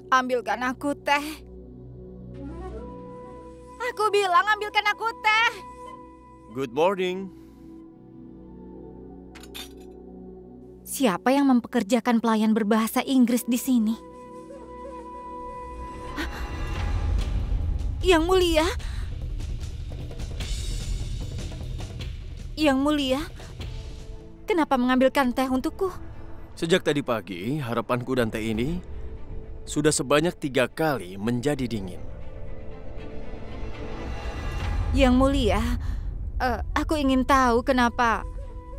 Ambilkan aku teh. Aku bilang ambilkan aku teh. Good morning. Siapa yang mempekerjakan pelayan berbahasa Inggris di sini? Hah? Yang mulia? Yang mulia, kenapa mengambilkan teh untukku? Sejak tadi pagi, harapanku dan teh ini sudah sebanyak 3 kali menjadi dingin. Yang mulia, aku ingin tahu kenapa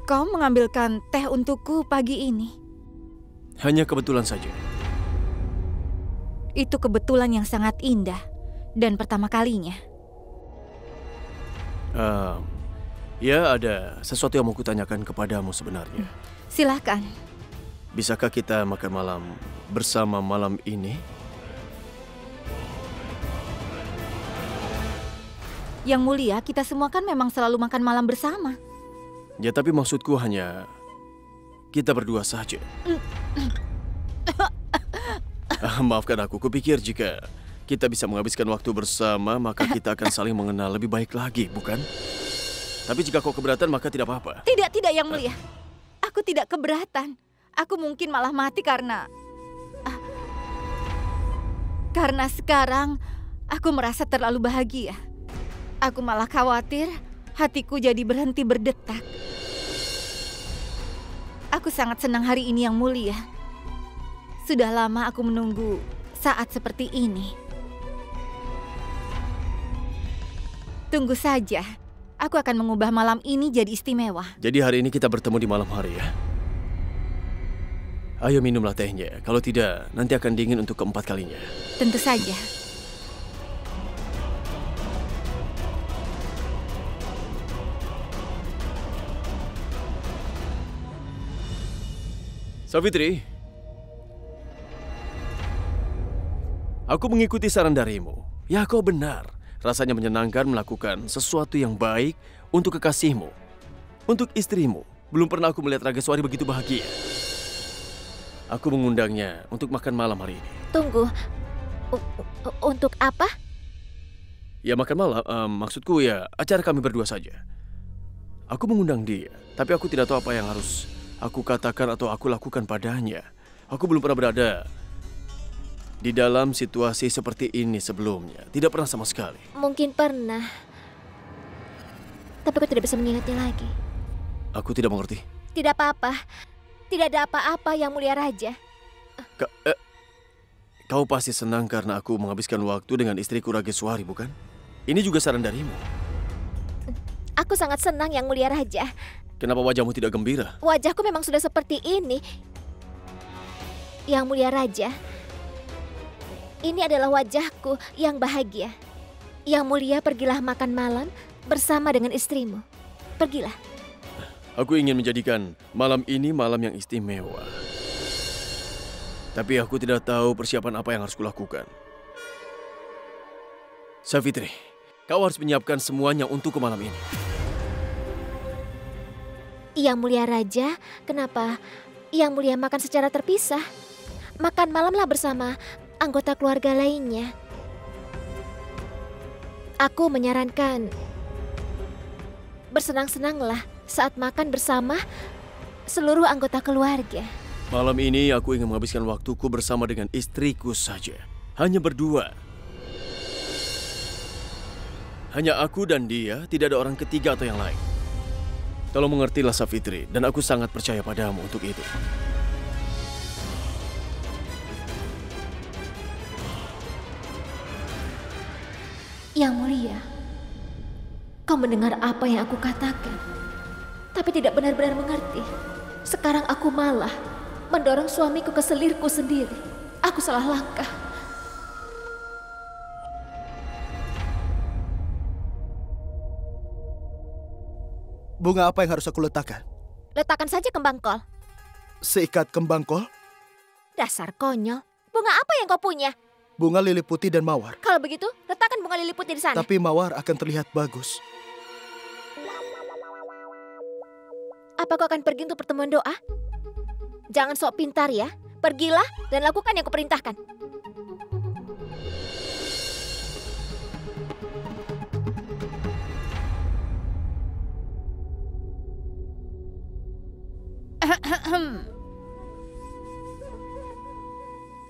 kau mengambilkan teh untukku pagi ini. Hanya kebetulan saja. Itu kebetulan yang sangat indah dan pertama kalinya. Ya, ada sesuatu yang mau kutanyakan kepadamu sebenarnya. Silakan. Bisakah kita makan malam bersama malam ini? Yang mulia, kita semua kan memang selalu makan malam bersama. Ya, tapi maksudku hanya kita berdua saja. Maafkan aku, kupikir jika kita bisa menghabiskan waktu bersama, maka kita akan saling mengenal lebih baik lagi, bukan? Tapi jika kau keberatan, maka tidak apa-apa. Tidak, Yang mulia. Aku tidak keberatan. Aku mungkin malah mati karena sekarang aku merasa terlalu bahagia. Aku malah khawatir hatiku jadi berhenti berdetak. Aku sangat senang hari ini, Yang mulia. Sudah lama aku menunggu saat seperti ini. Tunggu saja, aku akan mengubah malam ini jadi istimewa. Jadi hari ini kita bertemu di malam hari ya? Ayo minumlah tehnya, kalau tidak nanti akan dingin untuk keempat kalinya. Tentu saja. Savitri, aku mengikuti saran darimu. Ya, kau benar. Rasanya menyenangkan melakukan sesuatu yang baik untuk kekasihmu, untuk istrimu. Belum pernah aku melihat Rageswari begitu bahagia. Aku mengundangnya untuk makan malam hari ini. Tunggu, untuk apa? Ya, makan malam, maksudku ya acara kami berdua saja. Aku mengundang dia, tapi aku tidak tahu apa yang harus aku katakan atau aku lakukan padanya. Aku belum pernah berada di dalam situasi seperti ini sebelumnya. Tidak pernah sama sekali. Mungkin pernah, tapi aku tidak bisa mengingatnya lagi. Aku tidak mengerti. Tidak apa-apa. Tidak ada apa-apa, Yang Mulia Raja. Kau pasti senang karena aku menghabiskan waktu dengan istriku Rageswari, bukan? Ini juga saran darimu. Aku sangat senang, Yang Mulia Raja. Kenapa wajahmu tidak gembira? Wajahku memang sudah seperti ini. Yang Mulia Raja, ini adalah wajahku yang bahagia. Yang Mulia, pergilah makan malam bersama dengan istrimu. Pergilah. Aku ingin menjadikan malam ini malam yang istimewa. Tapi aku tidak tahu persiapan apa yang harus kulakukan. Savitri, kau harus menyiapkan semuanya untuk malam ini. Yang Mulia Raja, kenapa Yang Mulia makan secara terpisah? Makan malamlah bersama anggota keluarga lainnya. Aku menyarankan bersenang-senanglah saat makan bersama seluruh anggota keluarga. Malam ini aku ingin menghabiskan waktuku bersama dengan istriku saja. Hanya berdua. Hanya aku dan dia, tidak ada orang ketiga atau yang lain. Tolong mengertilah Savitri, dan aku sangat percaya padamu untuk itu. Yang Mulia, kau mendengar apa yang aku katakan, tapi tidak benar-benar mengerti. Sekarang aku malah mendorong suamiku ke selirku sendiri. Aku salah langkah. Bunga apa yang harus aku letakkan? Letakkan saja kembang kol. Seikat kembang kol? Dasar konyol. Bunga apa yang kau punya? Bunga lili putih dan mawar. Kalau begitu, letakkan bunga lili putih di sana. Tapi mawar akan terlihat bagus. Apa kau akan pergi untuk pertemuan doa? Jangan sok pintar ya. Pergilah dan lakukan yang kuperintahkan.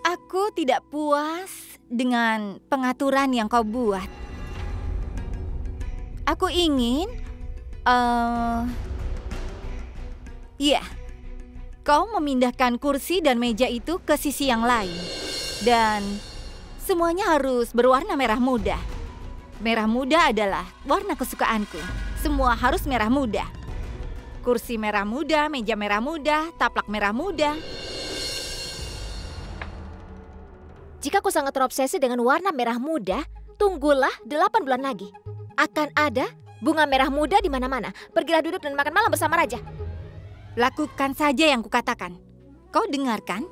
Aku tidak puas dengan pengaturan yang kau buat. Aku ingin, kau memindahkan kursi dan meja itu ke sisi yang lain. Dan semuanya harus berwarna merah muda. Merah muda adalah warna kesukaanku. Semua harus merah muda. Kursi merah muda, meja merah muda, taplak merah muda. Jika kau sangat terobsesi dengan warna merah muda, tunggulah 8 bulan lagi. Akan ada bunga merah muda di mana-mana. Pergilah duduk dan makan malam bersama raja. Lakukan saja yang kukatakan. Kau dengarkan?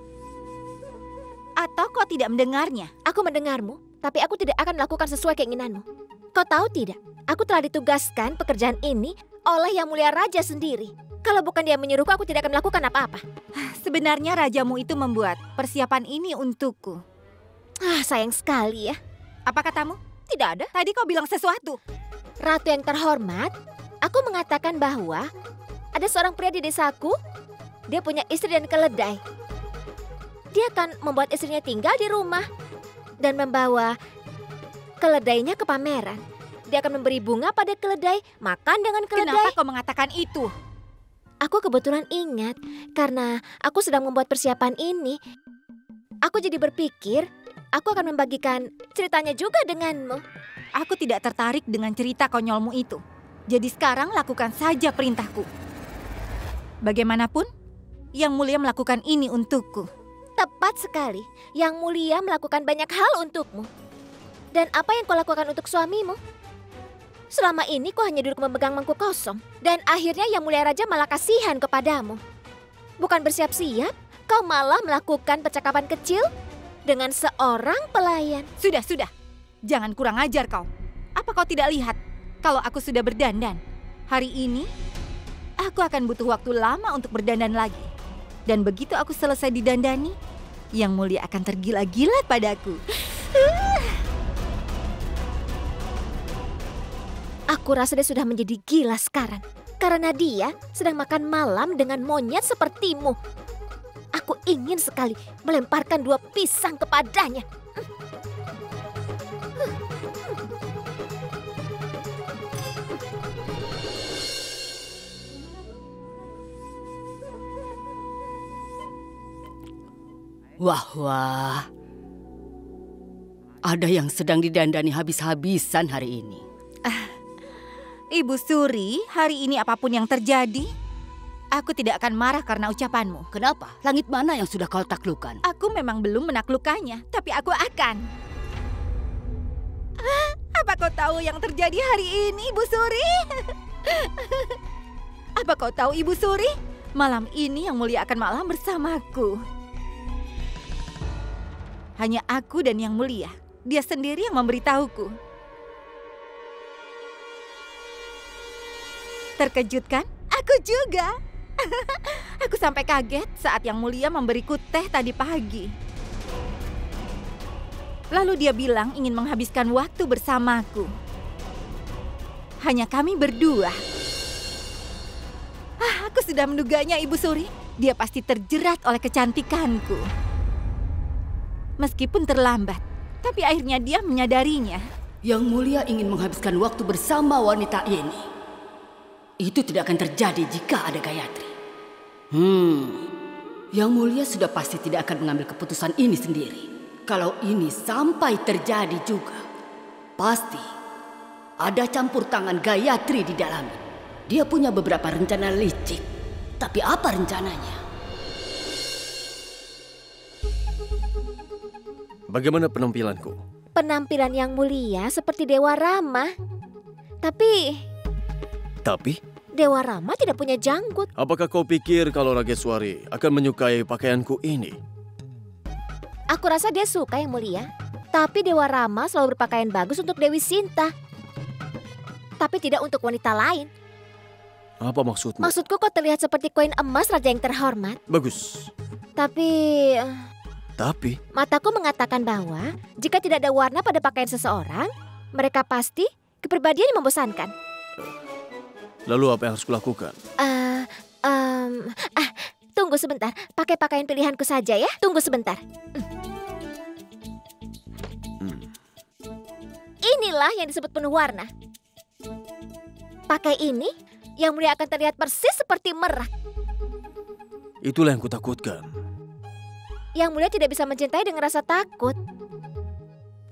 Atau kau tidak mendengarnya? Aku mendengarmu, tapi aku tidak akan melakukan sesuai keinginanmu. Kau tahu tidak? Aku telah ditugaskan pekerjaan ini oleh Yang Mulia Raja sendiri. Kalau bukan dia menyuruhku, aku tidak akan melakukan apa-apa. Sebenarnya rajamu itu membuat persiapan ini untukku. Sayang sekali ya. Apa katamu? Tidak ada. Tadi kau bilang sesuatu. Ratu yang terhormat, aku mengatakan bahwa ada seorang pria di desaku. Dia punya istri dan keledai. Dia akan membuat istrinya tinggal di rumah dan membawa keledainya ke pameran. Dia akan memberi bunga pada keledai, makan dengan keledai. Kenapa kau mengatakan itu? Aku kebetulan ingat karena aku sedang membuat persiapan ini. Aku jadi berpikir aku akan membagikan ceritanya juga denganmu. Aku tidak tertarik dengan cerita konyolmu itu. Jadi sekarang lakukan saja perintahku. Bagaimanapun, Yang Mulia melakukan ini untukku. Tepat sekali. Yang Mulia melakukan banyak hal untukmu. Dan apa yang kau lakukan untuk suamimu? Selama ini kau hanya duduk memegang mangkuk kosong. Dan akhirnya Yang Mulia Raja malah kasihan kepadamu. Bukan bersiap-siap, kau malah melakukan percakapan kecil dengan seorang pelayan. Sudah. Jangan kurang ajar kau. Apa kau tidak lihat kalau aku sudah berdandan? Hari ini, aku akan butuh waktu lama untuk berdandan lagi. Dan begitu aku selesai didandani, Yang Mulia akan tergila-gila padaku. Aku rasa dia sudah menjadi gila sekarang. Karena dia sedang makan malam dengan monyet sepertimu. Aku ingin sekali melemparkan 2 pisang kepadanya. Wah. Ada yang sedang didandani habis-habisan hari ini. Ibu Suri, hari ini apapun yang terjadi, aku tidak akan marah karena ucapanmu. Kenapa? Langit mana yang sudah kau taklukkan? Aku memang belum menaklukkannya, tapi aku akan. Apa kau tahu yang terjadi hari ini, Ibu Suri? Apa kau tahu, Ibu Suri? Malam ini Yang Mulia akan malam bersamaku. Hanya aku dan Yang Mulia. Dia sendiri yang memberitahuku. Terkejut kan? Aku juga. Aku sampai kaget saat Yang Mulia memberiku teh tadi pagi. Lalu dia bilang ingin menghabiskan waktu bersamaku. Hanya kami berdua. Aku sudah menduganya, Ibu Suri. Dia pasti terjerat oleh kecantikanku. Meskipun terlambat, tapi akhirnya dia menyadarinya. Yang Mulia ingin menghabiskan waktu bersama wanita ini. Itu tidak akan terjadi jika ada Gayatri. Yang Mulia sudah pasti tidak akan mengambil keputusan ini sendiri. Kalau ini sampai terjadi juga, pasti ada campur tangan Gayatri di dalamnya. Dia punya beberapa rencana licik. Tapi apa rencananya? Bagaimana penampilanku? Penampilan Yang Mulia seperti Dewa Rama. Tapi Dewa Rama tidak punya janggut. Apakah kau pikir kalau Rageswari akan menyukai pakaianku ini? Aku rasa dia suka Yang Mulia. Tapi Dewa Rama selalu berpakaian bagus untuk Dewi Sinta. Tapi tidak untuk wanita lain. Apa maksudmu? Maksudku kau terlihat seperti koin emas raja yang terhormat. Bagus. Tapi mataku mengatakan bahwa jika tidak ada warna pada pakaian seseorang, mereka pasti kepribadian yang membosankan. Lalu apa yang harus kulakukan? Tunggu sebentar, pakai pakaian pilihanku saja ya. Tunggu sebentar. Inilah yang disebut penuh warna. Pakai ini, Yang Mulia akan terlihat persis seperti merak. Itulah yang kutakutkan. Yang Mulia tidak bisa mencintai dengan rasa takut.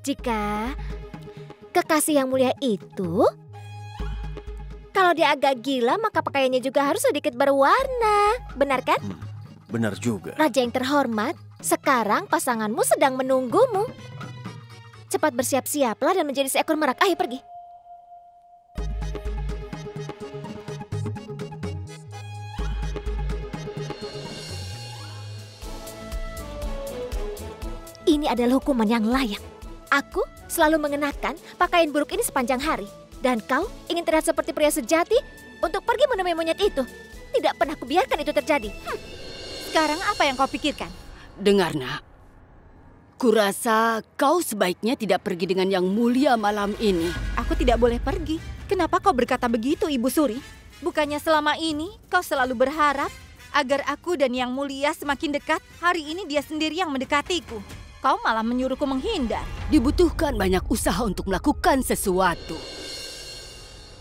Jika kekasih Yang Mulia itu, kalau dia agak gila, maka pakaiannya juga harus sedikit berwarna. Benar kan? Benar juga. Raja yang terhormat, sekarang pasanganmu sedang menunggumu. Cepat bersiap-siaplah dan menjadi seekor merak. Ayo pergi. Ini adalah hukuman yang layak. Aku selalu mengenakan pakaian buruk ini sepanjang hari. Dan kau ingin terlihat seperti pria sejati untuk pergi menemui monyet itu. Tidak pernah kubiarkan itu terjadi. Sekarang apa yang kau pikirkan? Dengar, Nak. Kurasa kau sebaiknya tidak pergi dengan Yang Mulia malam ini. Aku tidak boleh pergi. Kenapa kau berkata begitu, Ibu Suri? Bukannya selama ini kau selalu berharap agar aku dan Yang Mulia semakin dekat? Hari ini dia sendiri yang mendekatiku. Kau malah menyuruhku menghindar. Dibutuhkan banyak usaha untuk melakukan sesuatu.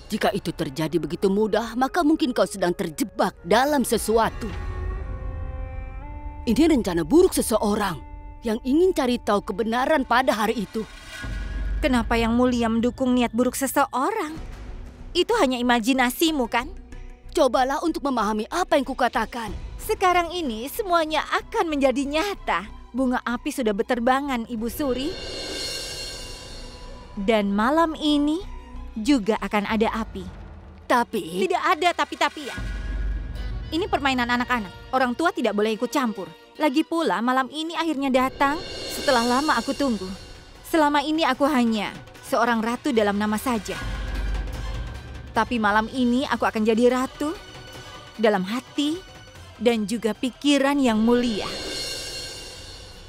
Jika itu terjadi begitu mudah, maka mungkin kau sedang terjebak dalam sesuatu. Ini rencana buruk seseorang yang ingin cari tahu kebenaran pada hari itu. Kenapa Yang Mulia mendukung niat buruk seseorang? Itu hanya imajinasimu, kan? Cobalah untuk memahami apa yang kukatakan. Sekarang ini semuanya akan menjadi nyata. Bunga api sudah berterbangan, Ibu Suri. Dan malam ini juga akan ada api. Tapi... Tidak ada tapi-tapian. Ini permainan anak-anak. Orang tua tidak boleh ikut campur. Lagi pula malam ini akhirnya datang setelah lama aku tunggu. Selama ini aku hanya seorang ratu dalam nama saja. Tapi malam ini aku akan jadi ratu dalam hati dan juga pikiran Yang Mulia.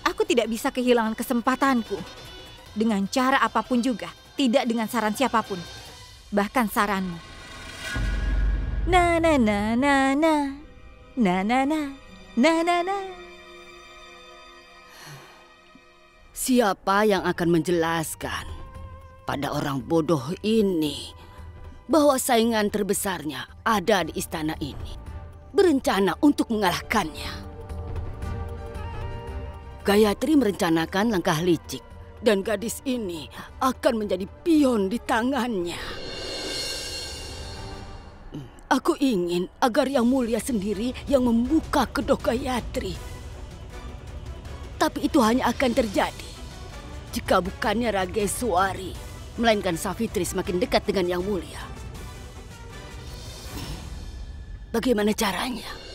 Aku tidak bisa kehilangan kesempatanku dengan cara apapun juga, tidak dengan saran siapapun, bahkan saranmu. Na na na na na na na na na na na. Siapa yang akan menjelaskan pada orang bodoh ini bahwa saingan terbesarnya ada di istana ini, berencana untuk mengalahkannya? Gayatri merencanakan langkah licik, dan gadis ini akan menjadi pion di tangannya. Aku ingin agar Yang Mulia sendiri yang membuka kedok Gayatri. Tapi itu hanya akan terjadi jika bukannya Rageswari, melainkan Savitri semakin dekat dengan Yang Mulia. Bagaimana caranya?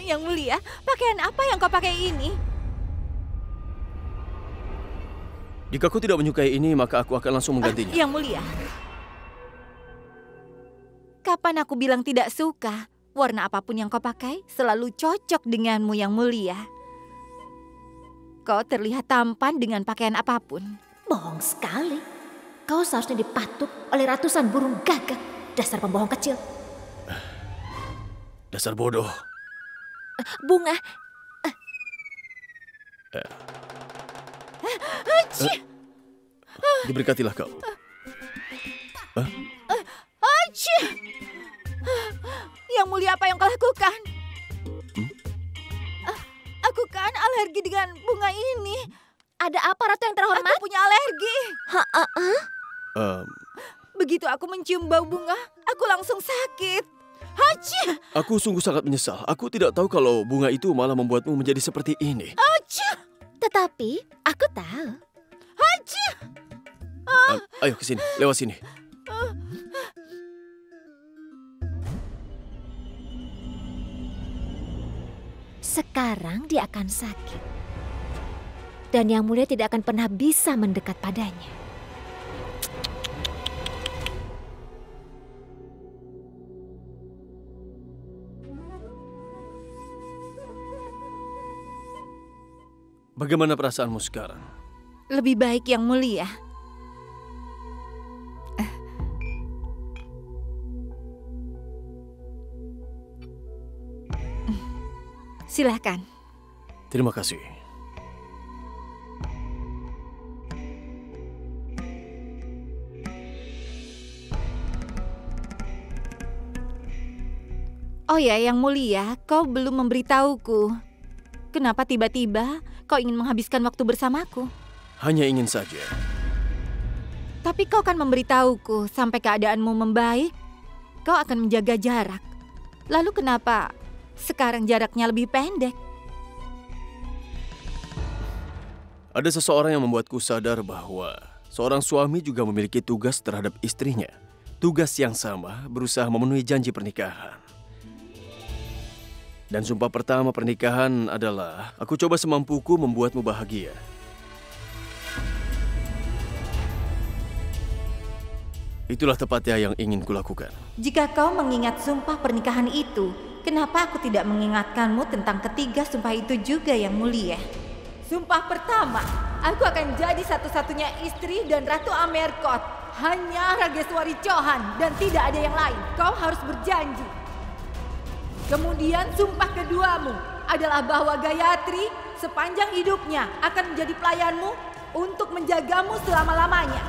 Yang Mulia, pakaian apa yang kau pakai ini? Jika aku tidak menyukai ini, maka aku akan langsung menggantinya. Yang Mulia, kapan aku bilang tidak suka? Warna apapun yang kau pakai selalu cocok denganmu, Yang Mulia. Kau terlihat tampan dengan pakaian apapun. Bohong sekali. Kau seharusnya dipatuk oleh ratusan burung gagak. Dasar pembohong kecil. Dasar bodoh. Bunga. Diberkatilah kau. Yang Mulia, apa yang kau lakukan? Aku kan alergi dengan bunga ini. Ada apa, Ratu yang terhormat? Aku punya alergi. Begitu aku mencium bau bunga, aku langsung sakit. Hachi! Aku sungguh sangat menyesal. Aku tidak tahu kalau bunga itu malah membuatmu menjadi seperti ini. Tetapi aku tahu. Hachi! Ayo ke sini, lewat sini. Sekarang dia akan sakit. Dan Yang Mulia tidak akan pernah bisa mendekat padanya. Bagaimana perasaanmu sekarang? Lebih baik Yang Mulia. Silahkan. Terima kasih. Oh ya, Yang Mulia, kau belum memberitahuku. Kenapa tiba-tiba kau ingin menghabiskan waktu bersamaku? Hanya ingin saja. Tapi kau kan memberitahuku sampai keadaanmu membaik, kau akan menjaga jarak. Lalu kenapa sekarang jaraknya lebih pendek? Ada seseorang yang membuatku sadar bahwa seorang suami juga memiliki tugas terhadap istrinya. Tugas yang sama, berusaha memenuhi janji pernikahan. Dan sumpah pertama pernikahan adalah, aku coba semampuku membuatmu bahagia. Itulah tepatnya yang ingin kulakukan. Jika kau mengingat sumpah pernikahan itu, kenapa aku tidak mengingatkanmu tentang ketiga sumpah itu juga, Yang Mulia? Sumpah pertama, aku akan jadi satu-satunya istri dan Ratu Amerkot. Hanya Rageswari Chauhan dan tidak ada yang lain. Kau harus berjanji. Kemudian sumpah keduamu adalah bahwa Gayatri sepanjang hidupnya akan menjadi pelayanmu untuk menjagamu selama-lamanya.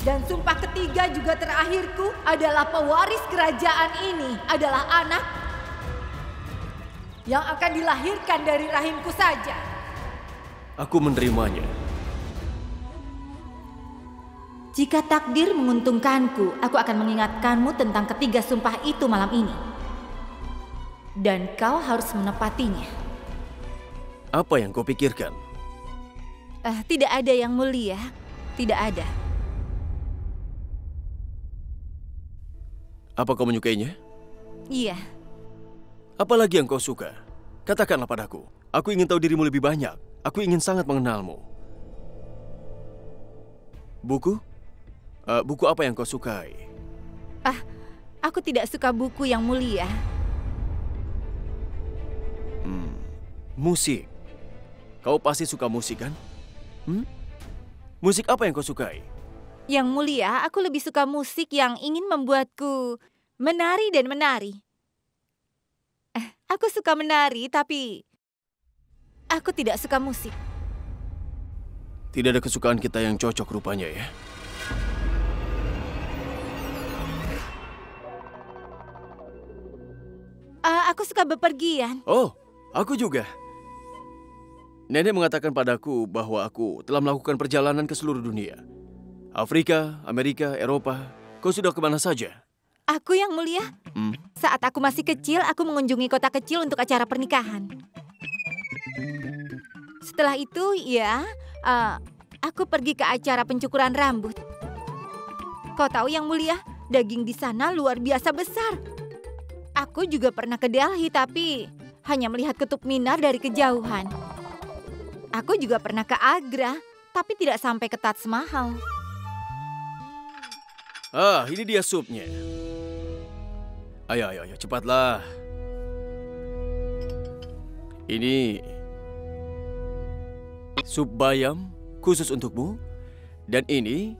Dan sumpah ketiga juga terakhirku adalah pewaris kerajaan ini adalah anak yang akan dilahirkan dari rahimku saja. Aku menerimanya. Jika takdir menguntungkanku, aku akan mengingatkanmu tentang ketiga sumpah itu malam ini. Dan kau harus menepatinya. Apa yang kau pikirkan? Tidak ada, Yang Mulia. Tidak ada. Apa kau menyukainya? Iya. Apa lagi yang kau suka? Katakanlah padaku. Aku ingin tahu dirimu lebih banyak. Aku ingin sangat mengenalmu. Buku? Buku apa yang kau sukai? Aku tidak suka buku, Yang Mulia. Musik. Kau pasti suka musik, kan? Musik apa yang kau sukai? Yang Mulia, aku lebih suka musik yang ingin membuatku menari dan menari. Aku suka menari, tapi aku tidak suka musik. Tidak ada kesukaan kita yang cocok rupanya, ya? Aku suka bepergian. Oh, aku juga. Nenek mengatakan padaku bahwa aku telah melakukan perjalanan ke seluruh dunia. Afrika, Amerika, Eropa. Kau sudah kemana saja? Aku, Yang Mulia. Saat aku masih kecil, aku mengunjungi kota kecil untuk acara pernikahan. Setelah itu, aku pergi ke acara pencukuran rambut. Kau tahu, Yang Mulia, daging di sana luar biasa besar. Aku juga pernah ke Delhi, tapi hanya melihat Kutub Minar dari kejauhan. Aku juga pernah ke Agra, tapi tidak sampai ke Taj Mahal. Ini dia supnya. Ayo, cepatlah. Ini sup bayam khusus untukmu, dan ini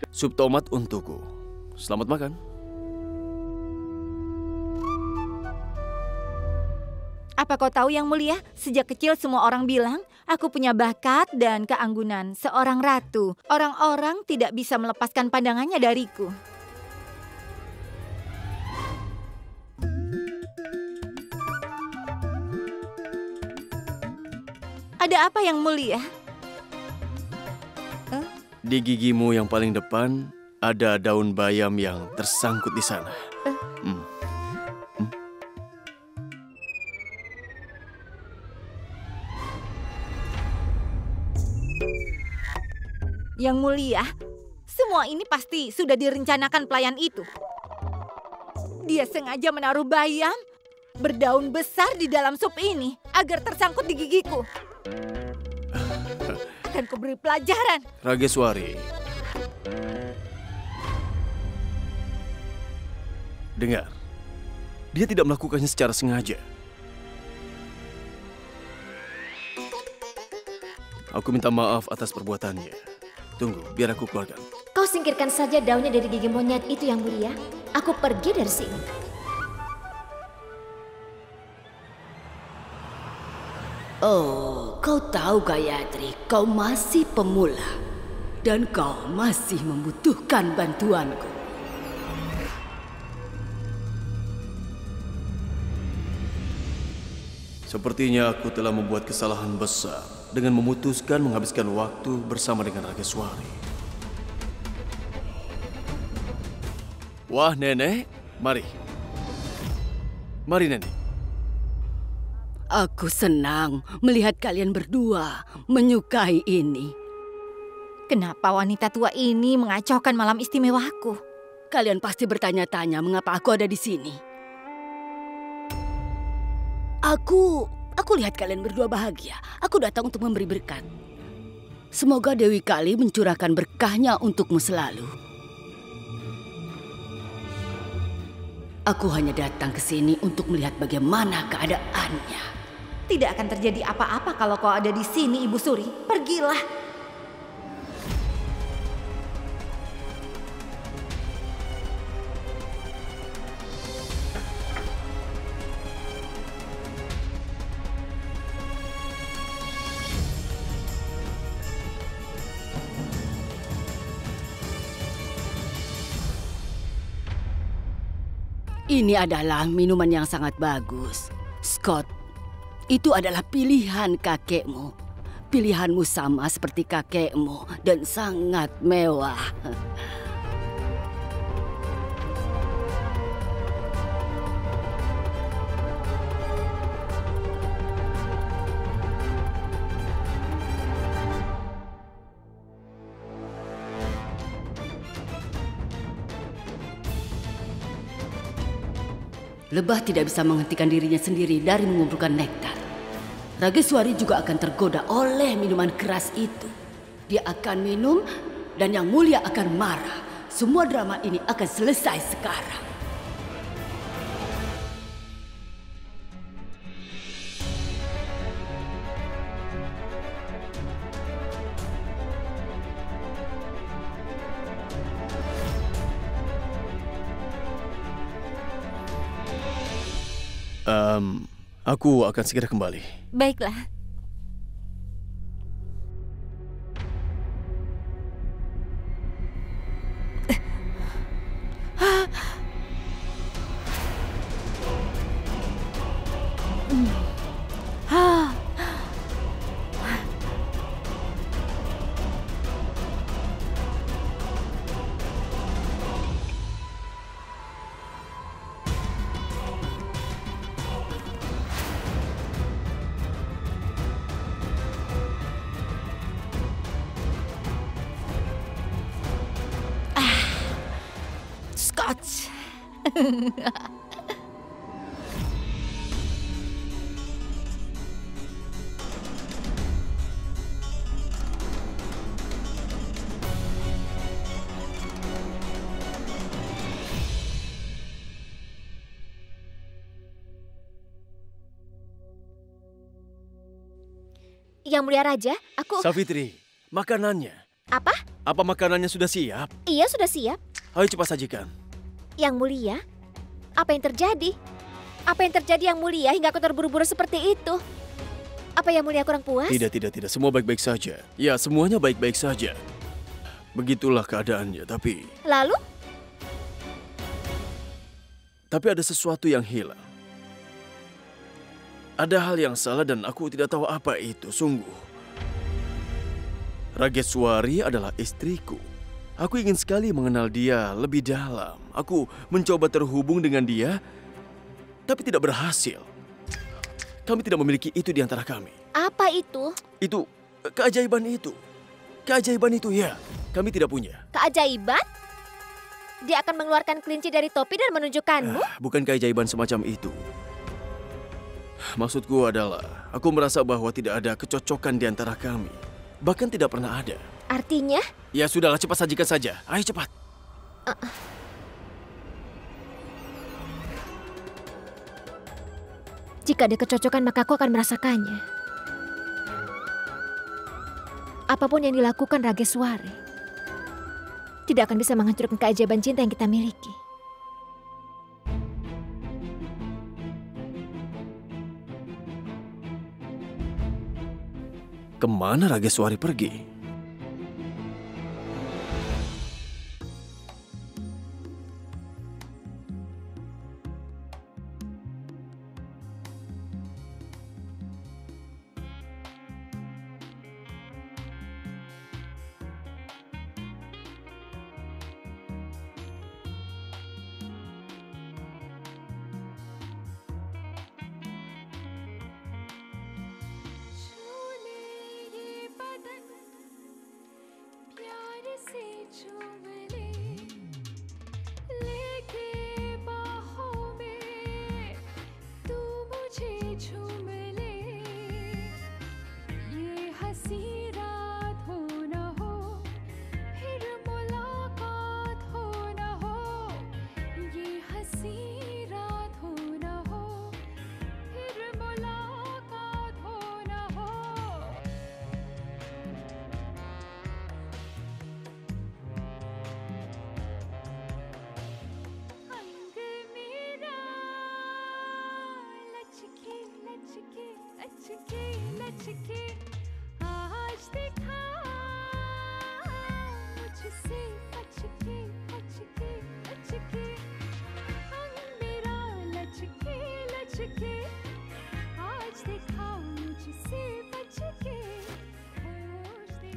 sup tomat untukku. Selamat makan. Apa kau tahu, Yang Mulia, sejak kecil semua orang bilang aku punya bakat dan keanggunan seorang ratu. Orang-orang tidak bisa melepaskan pandangannya dariku. Ada apa, Yang Mulia? Di gigimu yang paling depan ada daun bayam yang tersangkut di sana. Yang Mulia, semua ini pasti sudah direncanakan pelayan itu. Dia sengaja menaruh bayam berdaun besar di dalam sup ini agar tersangkut di gigiku. Akan kuberi pelajaran. Rageswari. Dengar, dia tidak melakukannya secara sengaja. Aku minta maaf atas perbuatannya. Tunggu, biar aku keluarkan. Kau singkirkan saja daunnya dari gigi monyet itu, Yang Mulia. Aku pergi dari sini. Oh, kau tahu Gayatri, kau masih pemula. Dan kau masih membutuhkan bantuanku. Sepertinya aku telah membuat kesalahan besar dengan memutuskan menghabiskan waktu bersama dengan Rageswari. Wah, Nenek, mari. Mari, Nenek. Aku senang melihat kalian berdua menyukai ini. Kenapa wanita tua ini mengacaukan malam istimewaku? Kalian pasti bertanya-tanya mengapa aku ada di sini. Aku lihat kalian berdua bahagia. Aku datang untuk memberi berkat. Semoga Dewi Kali mencurahkan berkahnya untukmu selalu. Aku hanya datang ke sini untuk melihat bagaimana keadaannya. Tidak akan terjadi apa-apa kalau kau ada di sini, Ibu Suri. Pergilah. Ini adalah minuman yang sangat bagus. Scott, itu adalah pilihan kakekmu. Pilihanmu sama seperti kakekmu dan sangat mewah. Lebah tidak bisa menghentikan dirinya sendiri dari mengumpulkan nektar. Rageswari juga akan tergoda oleh minuman keras itu. Dia akan minum dan Yang Mulia akan marah. Semua drama ini akan selesai sekarang. Aku akan segera kembali. Baiklah. Scott. Yang Mulia Raja, aku... Savitri, makanannya. Apa? Apa makanannya sudah siap? Iya, sudah siap. Ayo cepat sajikan. Yang Mulia, apa yang terjadi? Apa yang terjadi Yang Mulia hingga aku terburu-buru seperti itu? Apa Yang Mulia kurang puas? Tidak. Semua baik-baik saja. Ya, semuanya baik-baik saja. Begitulah keadaannya, tapi... Lalu? Tapi ada sesuatu yang hilang. Ada hal yang salah dan aku tidak tahu apa itu, sungguh. Rageswari adalah istriku. Aku ingin sekali mengenal dia lebih dalam. Aku mencoba terhubung dengan dia, tapi tidak berhasil. Kami tidak memiliki itu di antara kami. Apa itu? Itu, keajaiban itu. Keajaiban itu, ya. Kami tidak punya. Keajaiban? Dia akan mengeluarkan kelinci dari topi dan menunjukkanmu? Bukan keajaiban semacam itu. Maksudku adalah, aku merasa bahwa tidak ada kecocokan di antara kami. Bahkan tidak pernah ada. Artinya? Ya sudahlah, cepat sajikan saja. Ayo cepat. Jika ada kecocokan, maka aku akan merasakannya. apapun yang dilakukan Rageswari tidak akan bisa menghancurkan keajaiban cinta yang kita miliki. Kemana Rageswari pergi?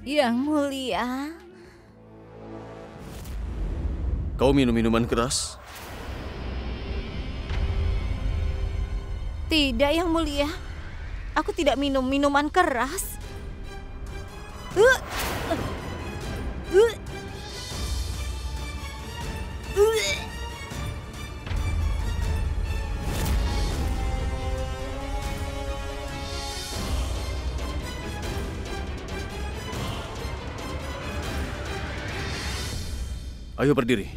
Yang mulia. Kau minum minuman keras? Tidak, Yang Mulia. Aku tidak minum minuman keras. Ayo berdiri.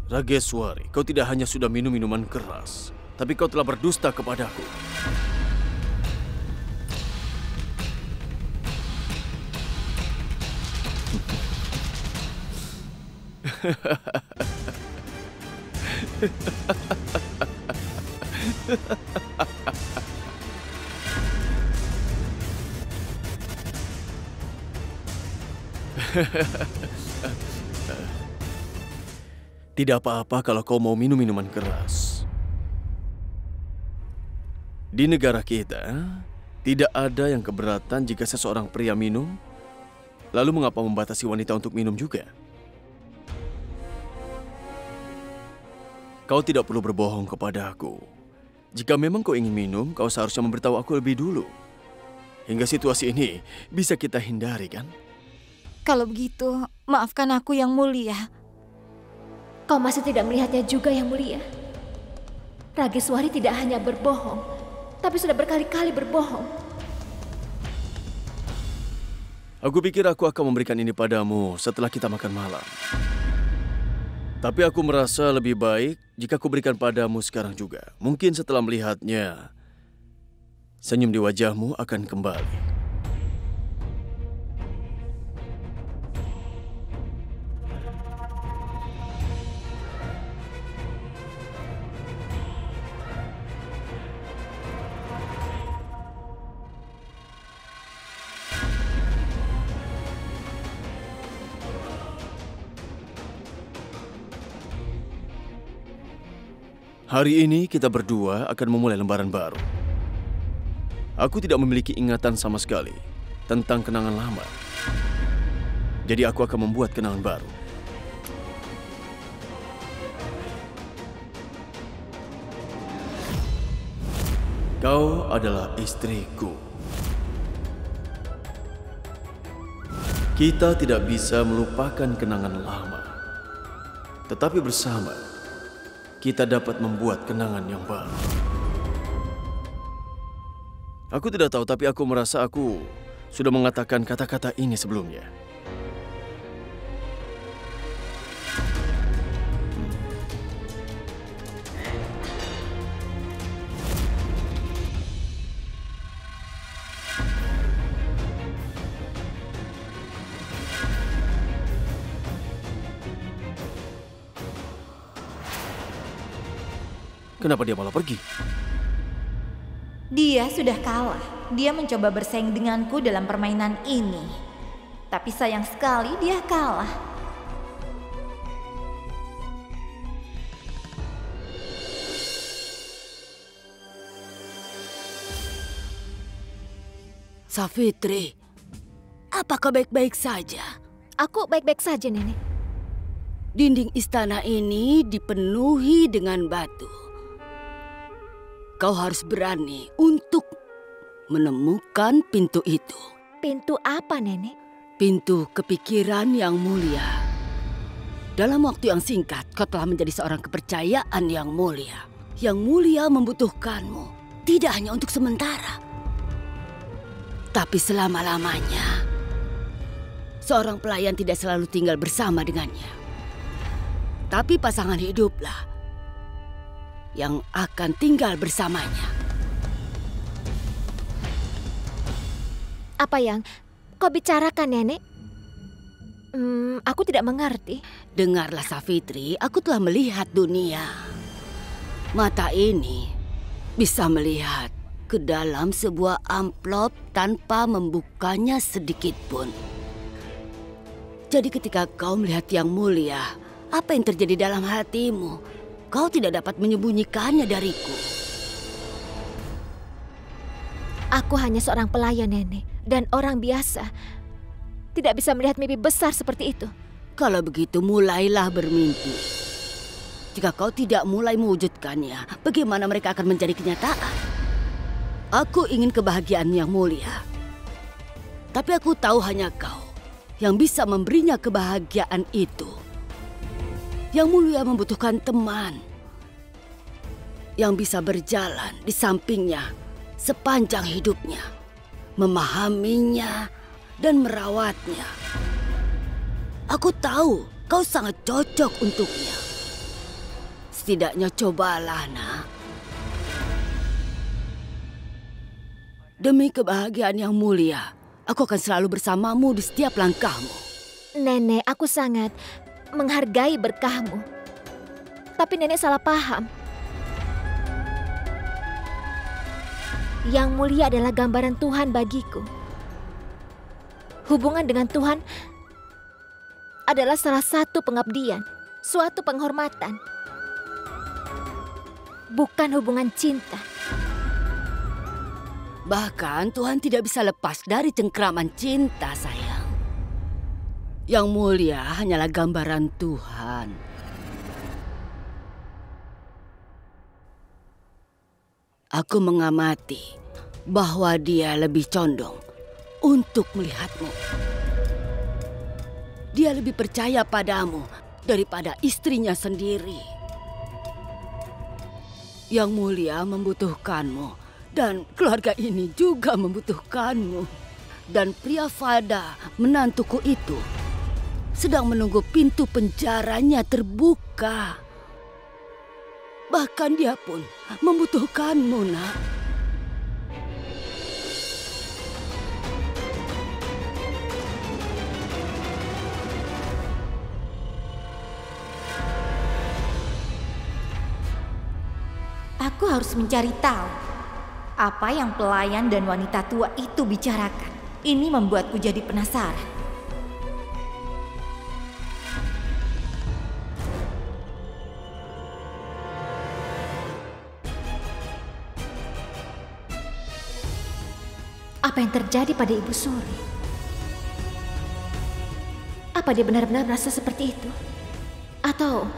Rageswari, kau tidak hanya sudah minum minuman keras, tapi kau telah berdusta kepadaku. Tidak apa-apa kalau kau mau minum minuman keras. Di negara kita, tidak ada yang keberatan jika seseorang pria minum. Lalu mengapa membatasi wanita untuk minum juga? Kau tidak perlu berbohong kepada aku. Jika memang kau ingin minum, kau seharusnya memberitahu aku lebih dulu. Hingga situasi ini bisa kita hindari, kan? Kalau begitu, maafkan aku, Yang Mulia. Kau masih tidak melihatnya juga, Yang Mulia. Rageswari tidak hanya berbohong, tapi sudah berkali-kali berbohong. Aku pikir aku akan memberikan ini padamu setelah kita makan malam. Tapi aku merasa lebih baik jika aku berikan padamu sekarang juga. Mungkin setelah melihatnya, senyum di wajahmu akan kembali. Hari ini kita berdua akan memulai lembaran baru. Aku tidak memiliki ingatan sama sekali tentang kenangan lama. Jadi aku akan membuat kenangan baru. Kau adalah istriku. Kita tidak bisa melupakan kenangan lama. Tetapi bersama, kita dapat membuat kenangan yang baru. Aku tidak tahu, tapi aku merasa aku sudah mengatakan kata-kata ini sebelumnya. Kenapa dia malah pergi? Dia sudah kalah. Dia mencoba bersaing denganku dalam permainan ini. Tapi sayang sekali dia kalah. Safitri, apakah baik-baik saja? Aku baik-baik saja, Nenek. Dinding istana ini dipenuhi dengan batu. Kau harus berani untuk menemukan pintu itu. Pintu apa, Nenek? Pintu kepikiran yang mulia. Dalam waktu yang singkat, kau telah menjadi seorang kepercayaan yang mulia. Yang mulia membutuhkanmu, tidak hanya untuk sementara, tapi selama-lamanya. Seorang pelayan tidak selalu tinggal bersama dengannya. Tapi pasangan hiduplah yang akan tinggal bersamanya. Apa yang kau bicarakan, Nenek? Aku tidak mengerti. Dengarlah Safitri, aku telah melihat dunia. Mata ini bisa melihat ke dalam sebuah amplop tanpa membukanya sedikit pun. Jadi ketika kau melihat yang mulia, apa yang terjadi dalam hatimu? Kau tidak dapat menyembunyikannya dariku. Aku hanya seorang pelayan, Nenek, dan orang biasa. Tidak bisa melihat mimpi besar seperti itu. Kalau begitu mulailah bermimpi. Jika kau tidak mulai mewujudkannya, bagaimana mereka akan menjadi kenyataan? Aku ingin kebahagiaan yang mulia. Tapi aku tahu hanya kau yang bisa memberinya kebahagiaan itu. Yang mulia membutuhkan teman yang bisa berjalan di sampingnya sepanjang hidupnya, memahaminya dan merawatnya. Aku tahu kau sangat cocok untuknya. Setidaknya cobalah, nak. Demi kebahagiaan yang mulia, aku akan selalu bersamamu di setiap langkahmu. Nenek, aku sangat menghargai berkahmu. Tapi Nenek salah paham. Yang mulia adalah gambaran Tuhan bagiku. Hubungan dengan Tuhan adalah salah satu pengabdian, suatu penghormatan. Bukan hubungan cinta. Bahkan Tuhan tidak bisa lepas dari cengkraman cinta, sayang. Yang mulia hanyalah gambaran Tuhan. Aku mengamati bahwa dia lebih condong untuk melihatmu. Dia lebih percaya padamu daripada istrinya sendiri. Yang mulia membutuhkanmu dan keluarga ini juga membutuhkanmu. Dan pria Fada, menantuku itu, sedang menunggu pintu penjaranya terbuka. Bahkan dia pun membutuhkanmu, nak. Aku harus mencari tahu apa yang pelayan dan wanita tua itu bicarakan. Ini membuatku jadi penasaran. Apa yang terjadi pada Ibu Suri? Apa dia benar-benar merasa seperti itu? Atau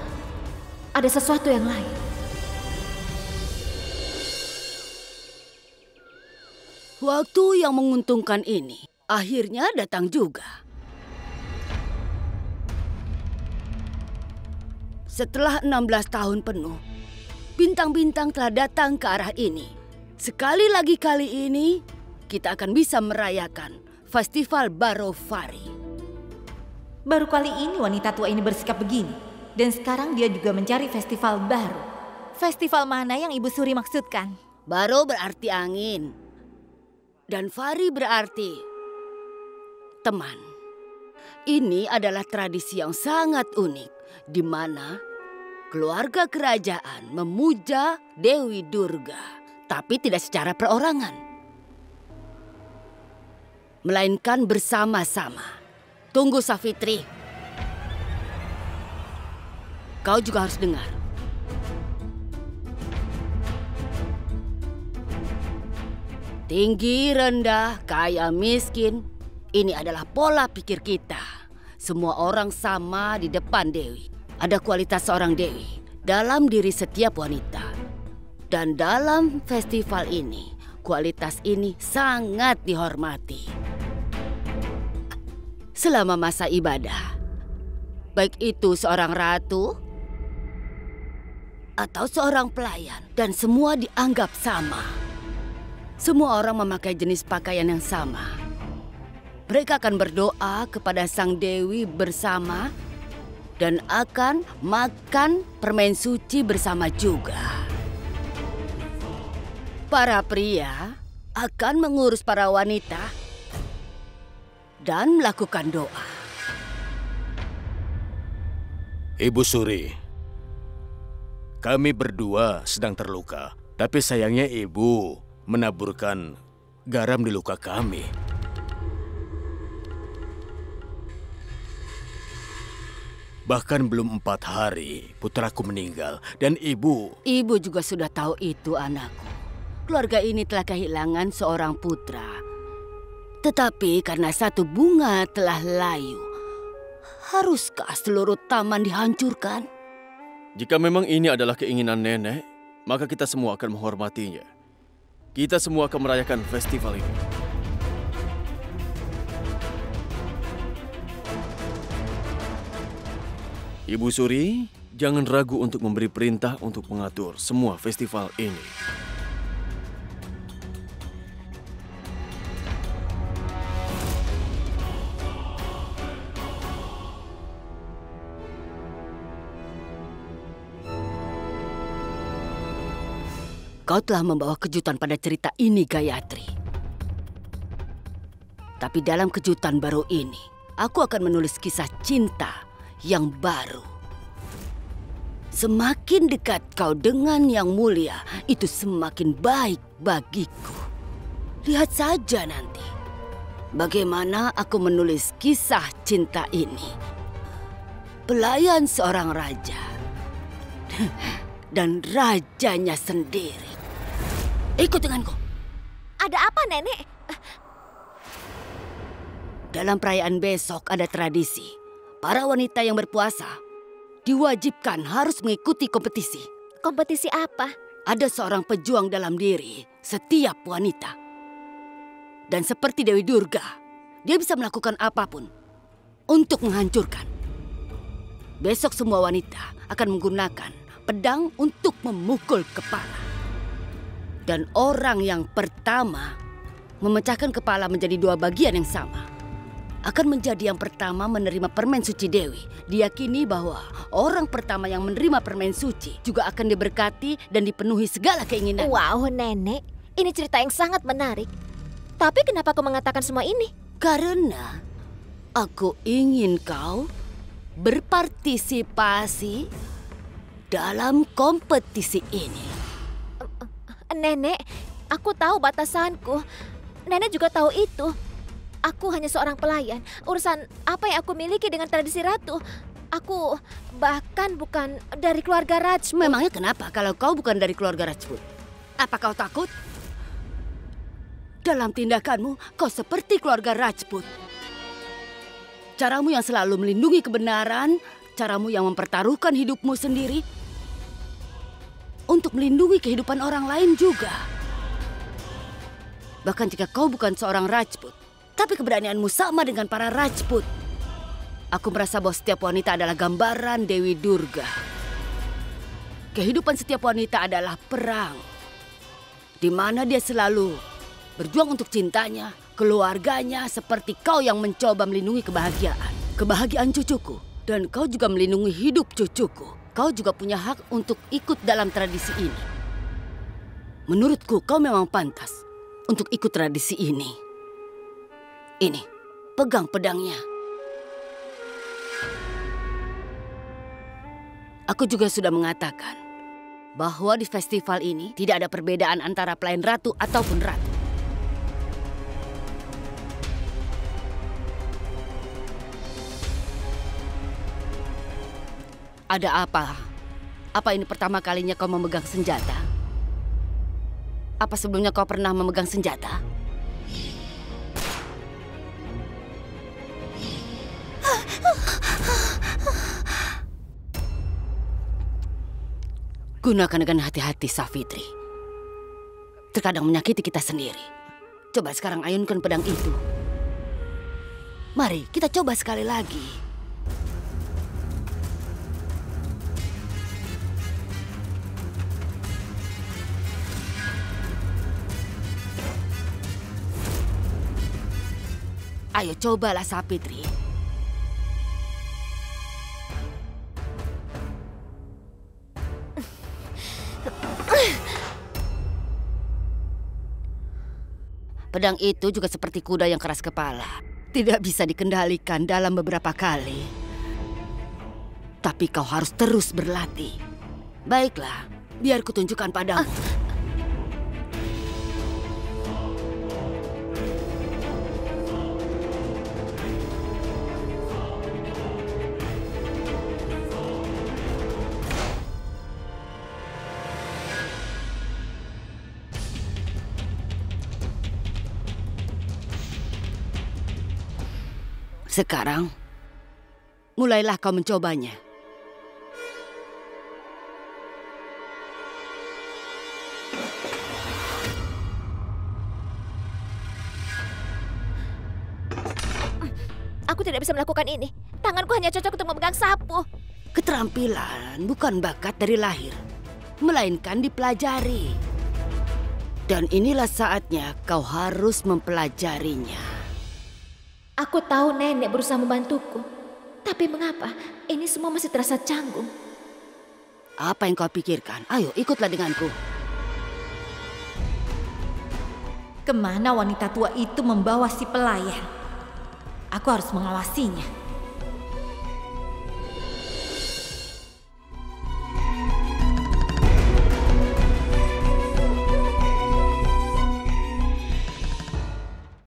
ada sesuatu yang lain? Waktu yang menguntungkan ini akhirnya datang juga. Setelah 16 tahun penuh, bintang-bintang telah datang ke arah ini. Sekali lagi kali ini, kita akan bisa merayakan Festival Barofari. Baru kali ini wanita tua ini bersikap begini. Dan sekarang dia juga mencari festival baru. Festival mana yang Ibu Suri maksudkan? Baro berarti angin. Dan Fari berarti teman. Ini adalah tradisi yang sangat unik, di mana keluarga kerajaan memuja Dewi Durga, tapi tidak secara perorangan, melainkan bersama-sama. Tunggu, Safitri. Kau juga harus dengar. Tinggi, rendah, kaya, miskin, ini adalah pola pikir kita. Semua orang sama di depan Dewi. Ada kualitas seorang Dewi dalam diri setiap wanita. Dan dalam festival ini, kualitas ini sangat dihormati. Selama masa ibadah, baik itu seorang ratu atau seorang pelayan, dan semua dianggap sama. Semua orang memakai jenis pakaian yang sama. Mereka akan berdoa kepada Sang Dewi bersama dan akan makan permen suci bersama juga. Para pria akan mengurus para wanita dan melakukan doa. Ibu Suri, kami berdua sedang terluka, tapi sayangnya ibu menaburkan garam di luka kami. Bahkan belum 4 hari putraku meninggal dan ibu... Ibu juga sudah tahu itu, anakku. Keluarga ini telah kehilangan seorang putra. Tetapi karena satu bunga telah layu, haruskah seluruh taman dihancurkan? Jika memang ini adalah keinginan nenek, maka kita semua akan menghormatinya. Kita semua akan merayakan festival ini. Ibu Suri, jangan ragu untuk memberi perintah untuk mengatur semua festival ini. Kau telah membawa kejutan pada cerita ini, Gayatri. Tapi dalam kejutan baru ini, aku akan menulis kisah cinta yang baru. Semakin dekat kau dengan Yang Mulia, itu semakin baik bagiku. Lihat saja nanti bagaimana aku menulis kisah cinta ini. Pelayan seorang raja dan rajanya sendiri. Ikut denganku. Ada apa, Nenek? Dalam perayaan besok ada tradisi. Para wanita yang berpuasa diwajibkan harus mengikuti kompetisi. Kompetisi apa? Ada seorang pejuang dalam diri setiap wanita. Dan seperti Dewi Durga, dia bisa melakukan apapun untuk menghancurkan. Besok semua wanita akan menggunakan pedang untuk memukul kepala. Dan orang yang pertama memecahkan kepala menjadi 2 bagian yang sama akan menjadi yang pertama menerima permen suci Dewi. Diyakini bahwa orang pertama yang menerima permen suci juga akan diberkati dan dipenuhi segala keinginan. Wow, Nenek. Ini cerita yang sangat menarik. Tapi kenapa kau mengatakan semua ini? Karena aku ingin kau berpartisipasi dalam kompetisi ini. Nenek, aku tahu batasanku. Nenek juga tahu itu. Aku hanya seorang pelayan. Urusan apa yang aku miliki dengan tradisi ratu? Aku bahkan bukan dari keluarga Rajput. Memangnya kenapa kalau kau bukan dari keluarga Rajput? Apa kau takut? Dalam tindakanmu, kau seperti keluarga Rajput. Caramu yang selalu melindungi kebenaran, caramu yang mempertaruhkan hidupmu sendiri untuk melindungi kehidupan orang lain juga. Bahkan jika kau bukan seorang Rajput, tapi keberanianmu sama dengan para Rajput. Aku merasa bahwa setiap wanita adalah gambaran Dewi Durga. Kehidupan setiap wanita adalah perang, di mana dia selalu berjuang untuk cintanya, keluarganya, seperti kau yang mencoba melindungi kebahagiaan cucuku. Dan kau juga melindungi hidup cucuku. Kau juga punya hak untuk ikut dalam tradisi ini. Menurutku kau memang pantas untuk ikut tradisi ini. Ini, pegang pedangnya. Aku juga sudah mengatakan bahwa di festival ini tidak ada perbedaan antara pelayan ratu ataupun ratu. Ada apa? Apa ini pertama kalinya kau memegang senjata? Apa sebelumnya kau pernah memegang senjata? Gunakan dengan hati-hati, Safitri. Terkadang menyakiti kita sendiri. Coba sekarang ayunkan pedang itu. Mari, kita coba sekali lagi. Ayo cobalah, Safitri. Pedang itu juga seperti kuda yang keras kepala. Tidak bisa dikendalikan dalam beberapa kali. Tapi kau harus terus berlatih. Baiklah, biar kutunjukkan padamu. Sekarang, mulailah kau mencobanya. Aku tidak bisa melakukan ini. Tanganku hanya cocok untuk memegang sapu. Keterampilan bukan bakat dari lahir, melainkan dipelajari. Dan inilah saatnya kau harus mempelajarinya. Aku tahu nenek berusaha membantuku. Tapi mengapa ini semua masih terasa canggung? Apa yang kau pikirkan? Ayo, ikutlah denganku. Kemana wanita tua itu membawa si pelayan? Aku harus mengawasinya.